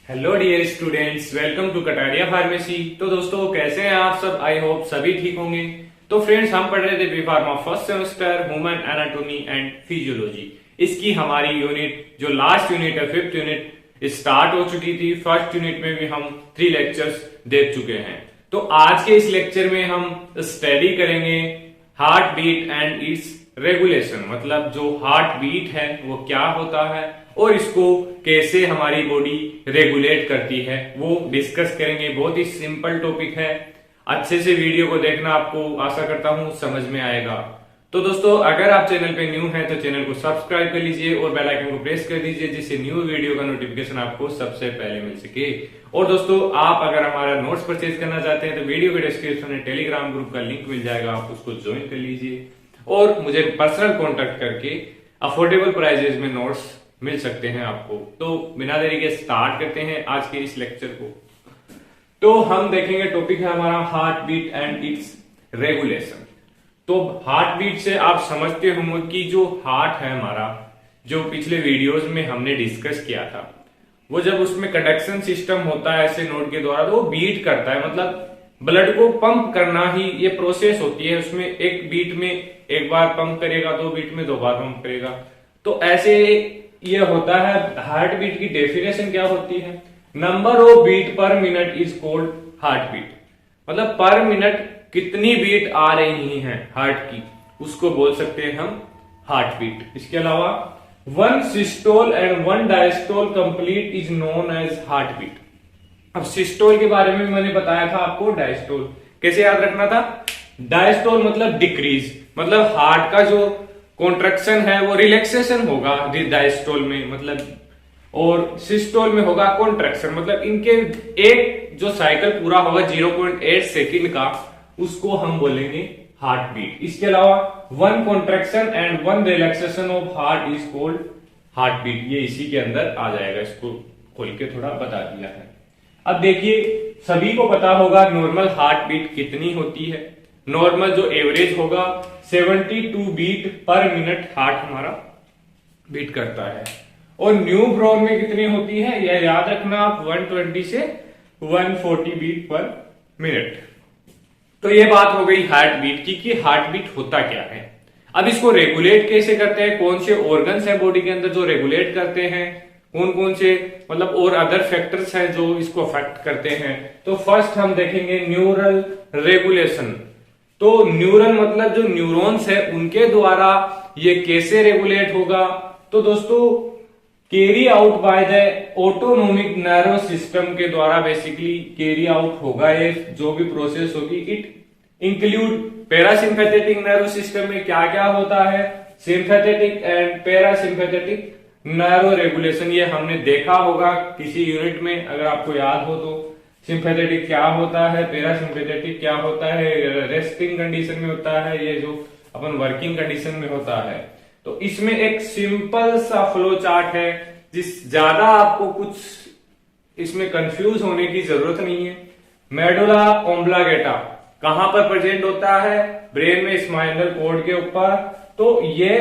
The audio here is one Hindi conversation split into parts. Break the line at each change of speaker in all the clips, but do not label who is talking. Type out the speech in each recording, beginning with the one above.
Hello dear students, welcome to Kataria pharmacy. तो दोस्तों कैसे हैं आप सब? आई होप सभी ठीक होंगे। तो फ्रेंड्स, हम पढ़ रहे थे B pharma first semester human anatomy and physiology. इसकी हमारी यूनिट जो लास्ट यूनिट है, 5th यूनिट स्टार्ट हो चुकी थी। फर्स्ट यूनिट में भी हम 3 लेक्चर्स देख चुके हैं। तो आज के इस लेक्चर में हम स्टडी करेंगे heart beat and its regulation, मतलब जो हार्ट बीट है वो क्या होता है और इसको कैसे हमारी बॉडी रेगुलेट करती है वो डिस्कस करेंगे। बहुत ही सिंपल टॉपिक है, अच्छे से वीडियो को देखना, आपको आशा करता हूं समझ में आएगा। तो दोस्तों, अगर आप चैनल पे न्यू हैं तो चैनल को सब्सक्राइब कर लीजिए और बेल आइकन को प्रेस कर दीजिए, जिससे न्यू वीडियो का नोटिफिकेशन आपको सबसे पहले मिल सके। और दोस्तों, आप अगर हमारा नोट्स परचेज करना चाहते हैं तो वीडियो के डिस्क्रिप्शन में टेलीग्राम ग्रुप का लिंक मिल जाएगा, आप उसको ज्वाइन कर लीजिए और मुझे पर्सनल कॉन्टेक्ट करके अफोर्डेबल प्राइजेस में नोट्स मिल सकते हैं आपको। तो बिना देरी के स्टार्ट करते हैं आज के इस लेक्चर को। तो हम देखेंगे, टॉपिक है हमारा heart beat and its regulation. तो हार्ट बीट से आप समझते होंगे कि जो हार्ट है हमारा, जो पिछले वीडियोस में हमने डिस्कस किया था, वो जब उसमें कंडक्शन सिस्टम होता है ऐसे नोड के द्वारा, तो वो बीट करता है, मतलब ब्लड को पंप करना ही ये प्रोसेस होती है। उसमें एक बीट में एक बार पंप करेगा, 2 बीट में 2 बार पंप करेगा। तो ऐसे ये होता है। हार्ट बीट की डेफिनेशन क्या होती है? Number of beat per minute is called heart beat, मतलब पर मिनट कितनी बीट आ रही हैं हार्ट की, उसको बोल सकते हैं हम हार्ट बीट। इसके अलावा 1 systole and 1 diastole complete is known as heart beat. अब सिस्टोल के बारे में मैंने बताया था आपको, डायस्टोल कैसे याद रखना था? डायस्टोल मतलब डिक्रीज, मतलब हार्ट का जो कॉन्ट्रैक्शन है वो रिलैक्सेशन होगा डायस्टोल में, मतलब, और सिस्टोल में होगा कॉन्ट्रैक्शन, मतलब इनके एक जो साइकिल पूरा होगा 0.8 सेकंड का, उसको हम बोलेंगे हार्ट बीट। इसके अलावा 1 contraction and 1 relaxation of heart is called heart beat. ये इसी के अंदर आ जाएगा, इसको खोल के थोड़ा बता दिया है। अब देखिए, सभी को पता होगा नॉर्मल हार्ट बीट कितनी होती है। नॉर्मल जो एवरेज होगा 72 बीट पर मिनट हार्ट हमारा बीट करता है। और न्यू ब्रोन में कितनी होती है यह याद रखना आप, 120 से 140 बीट पर मिनट। तो ये बात हो गई हार्ट बीट की कि हार्ट बीट होता क्या है। अब इसको रेगुलेट कैसे करते हैं, कौन से ऑर्गन्स हैं बॉडी के अंदर जो रेगुलेट करते हैं, कौन कौन से, मतलब और अदर फैक्टर्स हैं जो इसको अफेक्ट करते हैं। तो फर्स्ट हम देखेंगे न्यूरल रेगुलेशन। तो न्यूरल मतलब जो न्यूरॉन्स है उनके द्वारा ये कैसे रेगुलेट होगा? तो दोस्तों, carry out by the autonomic nervous system के द्वारा बेसिकली कैरी आउट होगा। ये जो भी प्रोसेस होगी, it include parasympathetic nervous system में क्या क्या होता है, sympathetic and parasympathetic nerve regulation. ये हमने देखा होगा किसी यूनिट में, अगर आपको याद हो तो। सिंपैथेटिक क्या होता है, पैरासिम्पैथेटिक क्या होता है, रेस्टिंग कंडीशन में होता है, ये जो अपन वर्किंग कंडीशन में होता है। तो इसमें एक सिंपल सा फ्लो चार्ट है, जिस ज्यादा आपको कुछ इसमें कंफ्यूज होने की जरूरत नहीं है। मेडुला ऑब्लांगेटा कहां पर प्रेजेंट होता है? ब्रेन में, स्पाइनल कॉर्ड के ऊपर। तो ये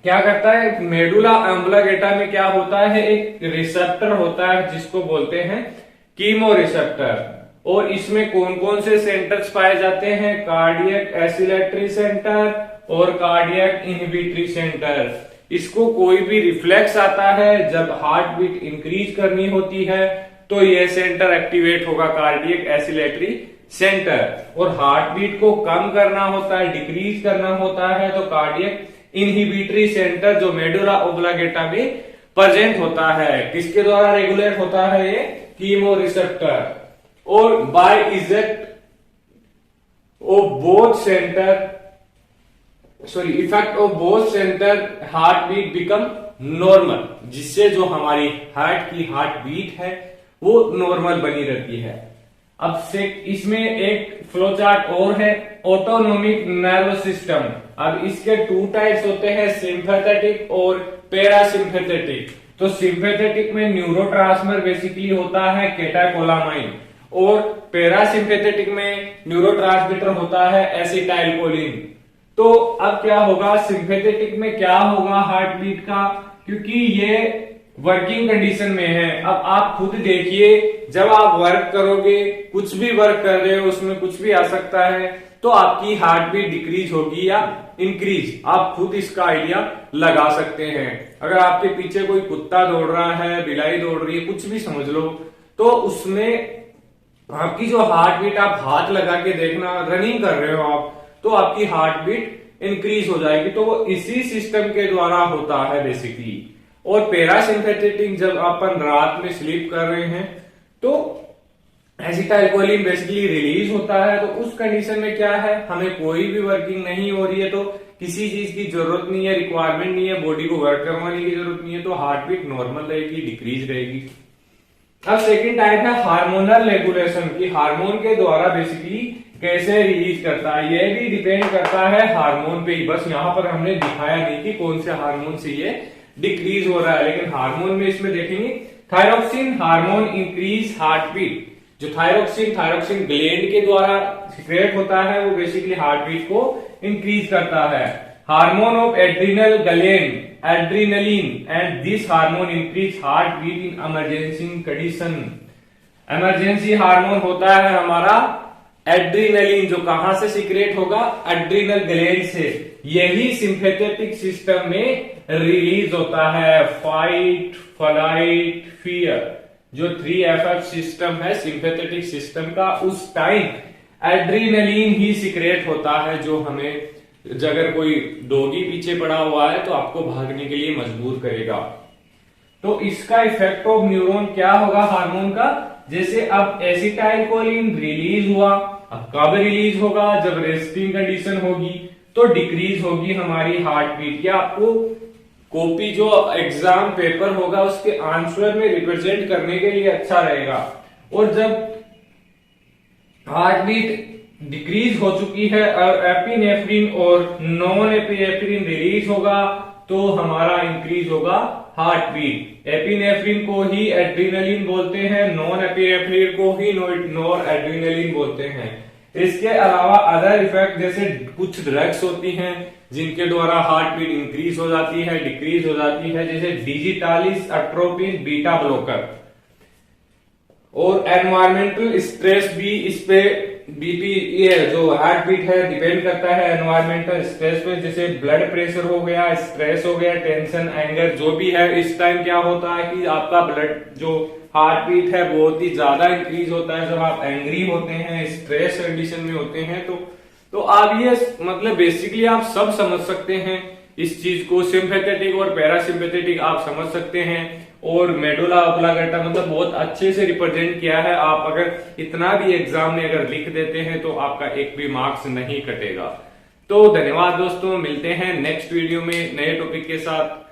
क्या करता है? मेडुला ऑब्लांगेटा में क्या होता है? एक रिसेप्टर होता है जिसको बोलते हैं कीमो रिसेप्टर। और इसमें कौन कौन से सेंटर्स पाए जाते हैं? कार्डियक एसिलेटरी सेंटर और कार्डियक इनहिबिटरी सेंटर। इसको कोई भी रिफ्लेक्स आता है, जब हार्ट बीट इंक्रीज करनी होती है तो ये सेंटर एक्टिवेट होगा, कार्डियक एसिलेटरी सेंटर। और हार्ट बीट को कम करना होता है, डिक्रीज करना होता है, तो कार्डियक इनहिबिटरी सेंटर जो मेडुला ऑब्लांगेटा में प्रेजेंट होता है। किसके द्वारा रेगुलेट होता है? ये कीमो रिसेप्टर। और by eject of both centre, sorry, effect of both centre heart beat become normal, जिससे जो हमारी हार्ट की हार्ट बीट है वो नॉर्मल बनी रहती है। अब से इसमें एक फ्लो चार्ट और है, ऑटोनोमिक नर्वस सिस्टम। अब इसके 2 टाइप्स होते हैं, सिंपैथेटिक और पैरासिम्पैथेटिक। तो सिंपैथेटिक में न्यूरोट्रांसमीटर बेसिकली होता है कैटेकोलामाइन, और पैरासिम्पैथेटिक में न्यूरोट्रांसमीटर होता है एसिटाइलकोलिन। तो अब क्या होगा, सिंपैथेटिक में क्या होगा हार्ट बीट का, क्योंकि ये वर्किंग कंडीशन में है। अब आप खुद देखिए, जब आप वर्क करोगे, कुछ भी वर्क कर रहे हो उसमें कुछ भी आ सकता है, तो आपकी हार्ट बीट डिक्रीज होगी या इंक्रीज, आप खुद इसका आइडिया लगा सकते हैं। अगर आपके पीछे कोई कुत्ता दौड़ रहा है, बिलाई दौड़ रही है, कुछ भी समझ लो, तो उसमें आपकी जो हार्ट बीट, आप हाथ लगा के देखना, रनिंग कर रहे हो आप, तो आपकी हार्ट बीट इंक्रीज हो जाएगी। तो वो इसी सिस्टम के द्वारा होता है बेसिकली। और पैरासिम्पैथेटिक, जब अपन रात में स्लीप कर रहे हैं तो एसिटाइलकोलिन बेसिकली रिलीज होता है। तो उस कंडीशन में क्या है, हमें कोई भी वर्किंग नहीं हो रही है, तो किसी चीज की जरूरत नहीं है, रिक्वायरमेंट नहीं है, बॉडी को वर्क करवाने की जरूरत नहीं है, तो हार्ट बीट नॉर्मल रहेगी, डिक्रीज रहेगी। अब सेकंड टाइप है हार्मोनल रेगुलेशन की, हार्मोन के द्वारा बेसिकली कैसे रिलीज करता है। यह भी डिपेंड करता है हार्मोन पे ही, बस यहाँ पर हमने दिखाया नहीं कि कौन से हार्मोन से ये डिक्रीज हो रहा है, लेकिन हार्मोन में इसमें देखेंगे thyroxine hormone increase heart beat. जो थायरोक्सिन ग्लैंड के द्वारा सिक्रेट होता है, वो बेसिकली हार्ट बीट को इंक्रीज करता है। Hormone of adrenal gland adrenaline, and this hormone increase heart beat in emergency condition. Emergency hormone होता है हमारा एड्रीनलिन, जो कहां से सीक्रेट होगा, एड्रिनल ग्लैंड से। यही सिंपैथेटिक सिस्टम में रिलीज होता है। फाइट, फ्लाइट, फियर, जो 3FF सिस्टम है सिंपैथेटिक सिस्टम का, उस टाइम एड्रीनलिन ही सीक्रेट होता है, जो हमें, अगर कोई डॉगी पीछे पड़ा हुआ है तो आपको भागने के लिए मजबूर करेगा। तो इसका इफेक्ट ऑफ न्यूरॉन क्या होगा हार्मोन का, जैसे अब एसिटाइलकोलिन रिलीज हुआ, अब कब रिलीज होगा, जब रेस्टिंग कंडीशन होगी, तो डिक्रीज होगी हमारी हार्ट बीट। या आपको कॉपी जो एग्जाम पेपर होगा उसके आंसर में रिप्रेजेंट करने के लिए अच्छा रहेगा। और जब हार्ट बीट डिक्रीज हो चुकी है और एपिनेफ्रिन और नॉन एपिनेफ्रिन रिलीज होगा, तो हमारा इंक्रीज होगा हार्ट बीट। एपिनेफ्रिन को ही एड्रीनलिन बोलते हैं, नॉन एपिनेफ्रिन को ही नॉर एड्रीनलिन बोलते हैं। इसके अलावा अदर इफेक्ट, जैसे कुछ ड्रग्स होती हैं जिनके द्वारा हार्ट बीट इंक्रीज हो जाती है, डिक्रीज हो जाती है, जैसे डिजिटालिस अट्रोपिन बीटा ब्लॉकर। और एनवायरमेंटल स्ट्रेस भी इस पे, बीपी, ये जो हार्ट बीट है डिपेंड करता है एनवायरमेंटल स्ट्रेस पे, जैसे ब्लड प्रेशर हो गया, स्ट्रेस हो गया, टेंशन, एंगर, जो भी है। इस टाइम क्या होता है कि आपका ब्लड, जो हार्ट बीट है, बहुत ही ज्यादा इंक्रीज होता है जब आप एंग्री होते हैं, स्ट्रेस कंडीशन में होते हैं। तो आप ये मतलब बेसिकली आप सब समझ सकते हैं इस चीज को, सिंपैथेटिक और पैरासिम्पैथेटिक आप समझ सकते हैं। और मेडुला ऑब्लांगेटा मतलब बहुत अच्छे से रिप्रेजेंट किया है। आप अगर इतना भी एग्जाम में अगर लिख देते हैं तो आपका एक भी मार्क्स नहीं कटेगा। तो धन्यवाद दोस्तों, मिलते हैं नेक्स्ट वीडियो में नए टॉपिक के साथ।